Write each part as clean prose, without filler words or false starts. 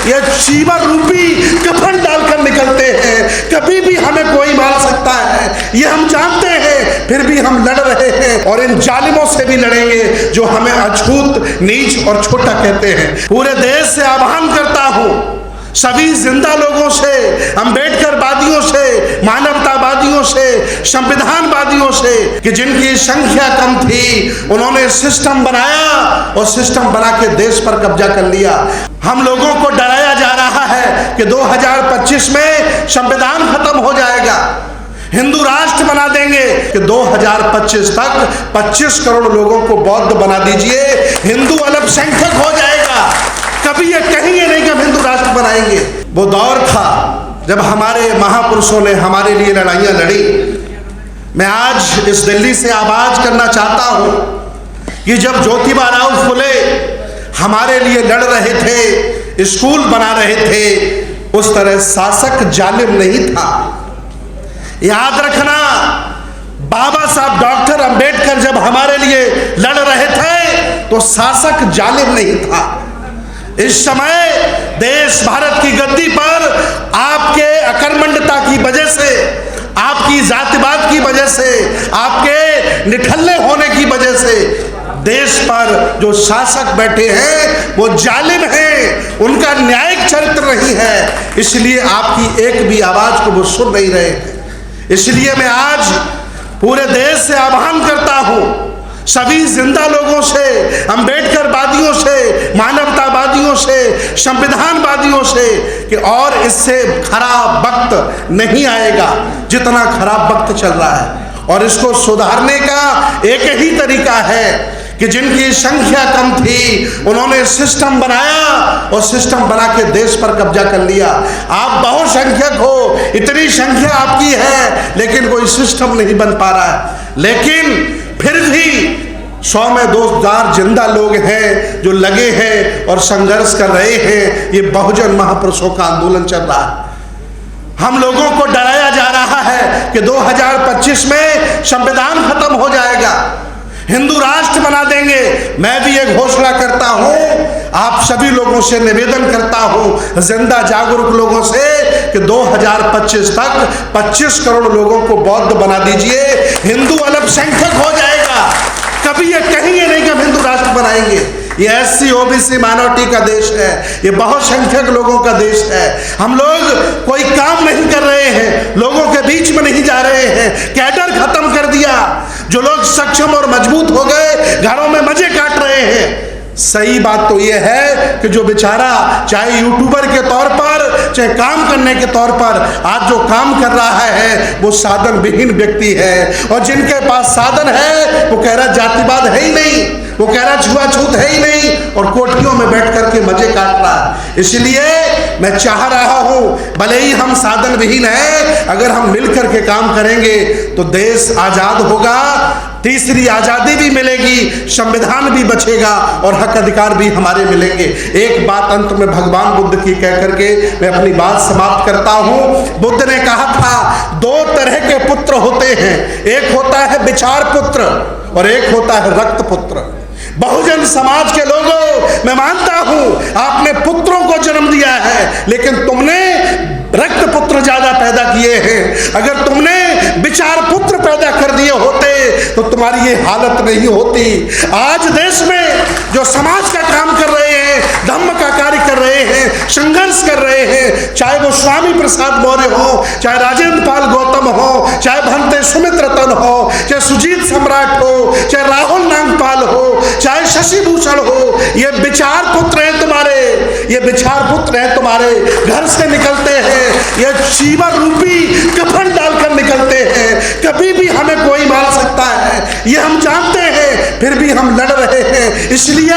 ये चीवर रूपी कफन डालकर निकलते हैं। कभी भी हमें कोई मार सकता है, ये हम जानते हैं, फिर भी हम लड़ रहे हैं और इन जालिमों से भी लड़ेंगे जो हमें अछूत, नीच और छोटा कहते हैं। पूरे देश से आह्वान करता हूं, सभी जिंदा लोगों से, अम्बेडकरवादियों से, मानवतावादियों से, संविधानवादियों से, कि जिनकी संख्या कम थी उन्होंने सिस्टम बनाया और सिस्टम बना के देश पर कब्जा कर लिया। हम लोगों को डराया जा रहा है कि 2025 में संविधान खत्म हो जाएगा, हिंदू राष्ट्र बना देंगे, कि 2025 तक 25 करोड़ लोगों को बौद्ध बना दीजिए, हिंदू अल्पसंख्यक हो जाएगा। कभी ये कहेंगे नहीं कि हम हिंदू राष्ट्र बनाएंगे। वो दौर था जब हमारे महापुरुषों ने हमारे लिए लड़ाइयां लड़ी। मैं आज इस दिल्ली से आवाज करना चाहता हूं कि जब ज्योतिबा राव फुले हमारे लिए लड़ रहे थे, स्कूल बना रहे थे, उस तरह शासक जालिम नहीं था। याद रखना, बाबा साहब डॉक्टर अंबेडकर जब हमारे लिए लड़ रहे थे तो शासक जालिम नहीं था। इस समय देश भारत की गद्दी पर आपके अकर्मण्यता की वजह से, आपकी जातिवाद की वजह से, आपके निठल्ले होने की वजह से देश पर जो शासक बैठे हैं वो जालिम हैं, उनका न्यायिक चरित्र नहीं है, इसलिए आपकी एक भी आवाज को वो सुन नहीं रहे हैं। इसलिए मैं आज पूरे देश से आह्वान करता हूं, सभी जिंदा लोगों से, अम्बेडकरवादियों से, मानवतावादियों से, संविधानवादियों से, कि और इससे खराब वक्त नहीं आएगा जितना खराब वक्त चल रहा है। और इसको सुधारने का एक ही तरीका है कि जिनकी संख्या कम थी उन्होंने सिस्टम बनाया और सिस्टम बना के देश पर कब्जा कर लिया। आप बहुसंख्यक हो, इतनी संख्या आपकी है, लेकिन कोई सिस्टम नहीं बन पा रहा है। लेकिन फिर भी 100 में 2000 जिंदा लोग हैं जो लगे हैं और संघर्ष कर रहे हैं। ये बहुजन महापुरुषों का आंदोलन चल रहा है। हम लोगों को डराया जा रहा है कि 2025 में संविधान खत्म हो जाएगा, हिंदू राष्ट्र बना देंगे। मैं भी ये घोषणा करता हूं, आप सभी लोगों से निवेदन करता हूं, जिंदा जागरूक लोगों से, कि 2025 तक 25 करोड़ लोगों को बौद्ध बना दीजिए, हिंदू अल्पसंख्यक हो जाएगा। कभी ये कहेंगे नहीं कि हम हिंदू राष्ट्र बनाएंगे। ये SC OBC माइनॉरिटी का देश है, ये बहुसंख्यक लोगों का देश है। हम लोग कोई काम नहीं कर रहे हैं, लोगों के बीच में नहीं जा रहे हैं, कैडर खत्म कर दिया। जो लोग सक्षम और मजबूत हो गए घरों में मजे काट रहे हैं। सही बात तो यह है कि जो बेचारा चाहे यूट्यूबर के तौर पर, चाहे काम करने के तौर पर आज जो काम कर रहा है वो साधन विहीन व्यक्ति है। और जिनके पास साधन है वो कह रहा जातिवाद है ही नहीं, वो कह रहा छुआछूत है ही नहीं, और कोठियों में बैठ करके मजे काट रहा है। इसलिए मैं चाह रहा हूं, भले ही हम साधन विहीन हैं, अगर हम मिलकर के काम करेंगे तो देश आजाद होगा, तीसरी आजादी भी मिलेगी, संविधान भी बचेगा और हक अधिकार भी हमारे मिलेंगे। एक बात अंत में भगवान बुद्ध की कह करके मैं अपनी बात समाप्त करता हूं। बुद्ध ने कहा था 2 तरह के पुत्र होते हैं, एक होता है विचार पुत्र और एक होता है रक्त पुत्र। बहुजन समाज के लोगों, मैं मानता हूं आपने पुत्रों को जन्म दिया है, लेकिन तुमने रक्त पुत्र ज्यादा पैदा किए हैं। अगर तुमने विचार पुत्र पैदा कर दिए होते तो तुम्हारी ये हालत नहीं होती। आज देश में जो समाज का काम कर रहे हैं, धम्म का कार्य कर रहे हैं, संघर्ष कर रहे हैं, चाहे वो स्वामी प्रसाद मौर्य हो, चाहे राजेंद्र पाल गौतम हो, चाहे भंते सुमित रतन हो, चाहे सुजीत सम्राट हो, चाहे राहुल नागपाल हो, चाहे शशि भूषण हो, ये विचार पुत्र हैं तुम्हारे, ये विचार पुत्र हैं तुम्हारे। घर से निकलते हैं, ये चीवर रूपी कफन डालकर निकलते हैं। कभी भी हमें कोई मार सकता है, ये हम जानते हैं, फिर भी हम लड़ रहे हैं। इसलिए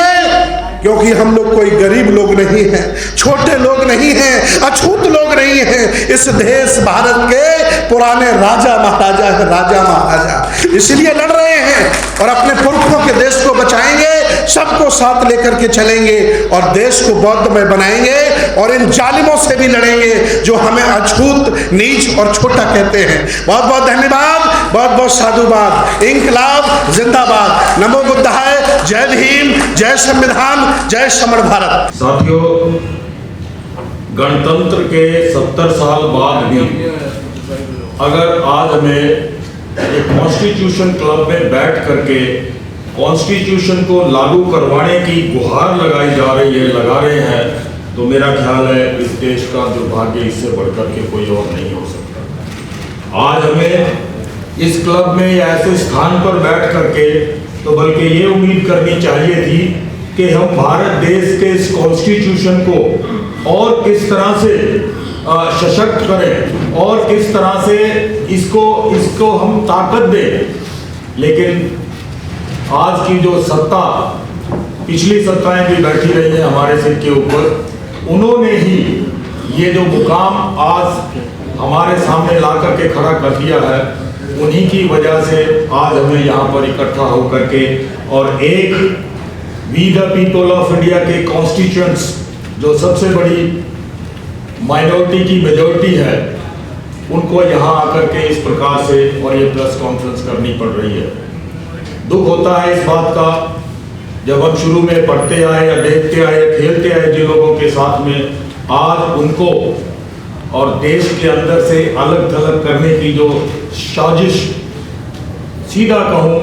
क्योंकि हम लोग कोई गरीब लोग नहीं हैं, छोटे लोग नहीं हैं, अछूत लोग नहीं हैं। इस देश भारत के पुराने राजा महाराजा हैं, राजा महाराजा, इसलिए लड़ रहे हैं और अपने पुरखों के देश को बचाएंगे, सबको साथ लेकर के चलेंगे और देश को बौद्धमय बनाएंगे और इन जालिमों से भी लड़ेंगे जो हमें अछूत, नीच और छोटा कहते हैं। बहुत बहुत धन्यवाद, बहुत बहुत साधुवाद। इंकलाब जिंदाबाद। नमो बुद्धाय। जय भीम, जय संविधान, जय समर भारत। साथियों, गणतंत्र के 70 साल बाद भी अगर आज हमें एक कॉन्स्टिट्यूशन क्लब में बैठ करके कॉन्स्टिट्यूशन को लागू करवाने की गुहार लगाई जा रही है, लगा रहे हैं, तो मेरा ख्याल है इस देश का दुर्भाग्य इससे बढ़कर के कोई और नहीं हो सकता। आज हमें इस क्लब में या ऐसे स्थान पर बैठ करके तो बल्कि ये उम्मीद करनी चाहिए थी कि हम भारत देश के इस कॉन्स्टिट्यूशन को और किस तरह से सशक्त करें और किस तरह से इसको हम ताकत दें। लेकिन आज की जो सत्ता, पिछली सत्ताएं भी बैठी रही हैं हमारे सिर के ऊपर, उन्होंने ही ये जो मुकाम आज हमारे सामने ला करके खड़ा कर दिया है, उन्हीं की वजह से आज हमें यहाँ पर इकट्ठा होकर के और एक we the people of India के कॉन्स्टिट्यूएंट्स, जो सबसे बड़ी माइनॉरिटी की मेजॉरिटी है, उनको यहाँ आकर के इस प्रकार से और ये प्रेस कॉन्फ्रेंस करनी पड़ रही है। दुख होता है इस बात का, जब हम शुरू में पढ़ते आए या देखते आए या खेलते आए जिन लोगों के साथ में, आज उनको और देश के अंदर से अलग थलग करने की जो साजिश, सीधा कहूँ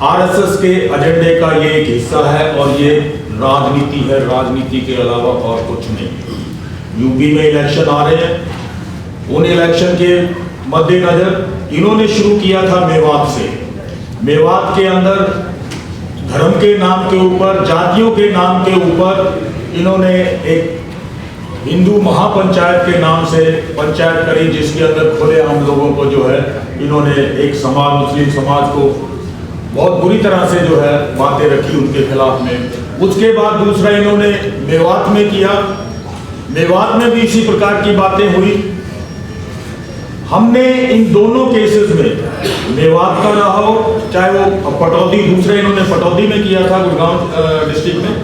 आरएसएस के एजेंडे का ये एक हिस्सा है और ये राजनीति है, राजनीति के अलावा और कुछ नहीं। यूपी में इलेक्शन आ रहे हैं, उन इलेक्शन के मद्देनजर इन्होंने शुरू किया था मेवात से। मेवात के अंदर धर्म के नाम के ऊपर, जातियों के नाम के ऊपर इन्होंने एक हिंदू महापंचायत के नाम से पंचायत करी, जिसके अंदर खुलेआम लोगों को जो है इन्होंने एक समाज, मुस्लिम समाज को बहुत बुरी तरह से जो है बातें रखी उनके खिलाफ में। उसके बाद दूसरा इन्होंने मेवात में किया, मेवात में भी इसी प्रकार की बातें हुई। हमने इन दोनों केसेस में, मेवात का रहा हो चाहे वो पटौदी, दूसरे इन्होंने पटौदी में किया था गुड़गांव डिस्ट्रिक्ट में,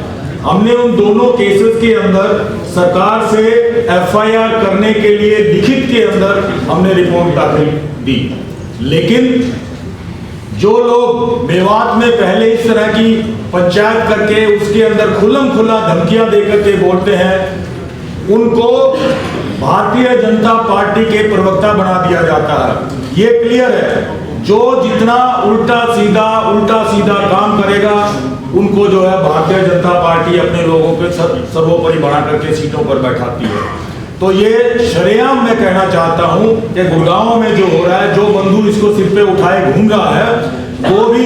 हमने उन दोनों केसेस के अंदर सरकार से एफआईआर करने के लिए लिखित के अंदर हमने रिपोर्ट दाखिल दी। लेकिन जो लोग मेवात में पहले इस तरह की पंचायत करके उसके अंदर खुल्लम खुल्ला धमकियां देकर के बोलते हैं, उनको भारतीय जनता पार्टी के प्रवक्ता बना दिया जाता है। ये क्लियर है, जो जितना उल्टा सीधा काम करेगा उनको जो है भारतीय जनता पार्टी अपने लोगों के सर्वोपरि बना करके सीटों पर बैठाती है। तो ये शरेआम मैं कहना चाहता हूं कि गुड़गांव में जो हो रहा है, जो बंधु इसको सिर पे उठाए घूम रहा है, वो भी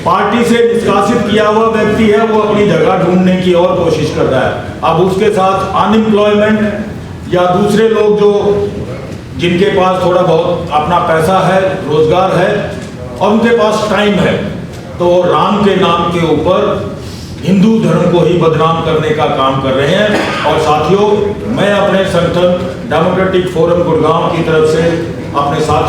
पार्टी से निष्कासित किया हुआ व्यक्ति है, वो अपनी जगह ढूंढने की और कोशिश कर रहा है। अब उसके साथ अनएम्प्लॉयमेंट या दूसरे लोग जो जिनके पास थोड़ा बहुत अपना पैसा है, रोजगार है और उनके पास टाइम है, तो राम के नाम के ऊपर हिंदू धर्म को ही बदनाम करने का काम कर रहे हैं। और साथियों, मैं अपने संगठन डेमोक्रेटिक फोरम गुड़गांव की तरफ से अपने साथ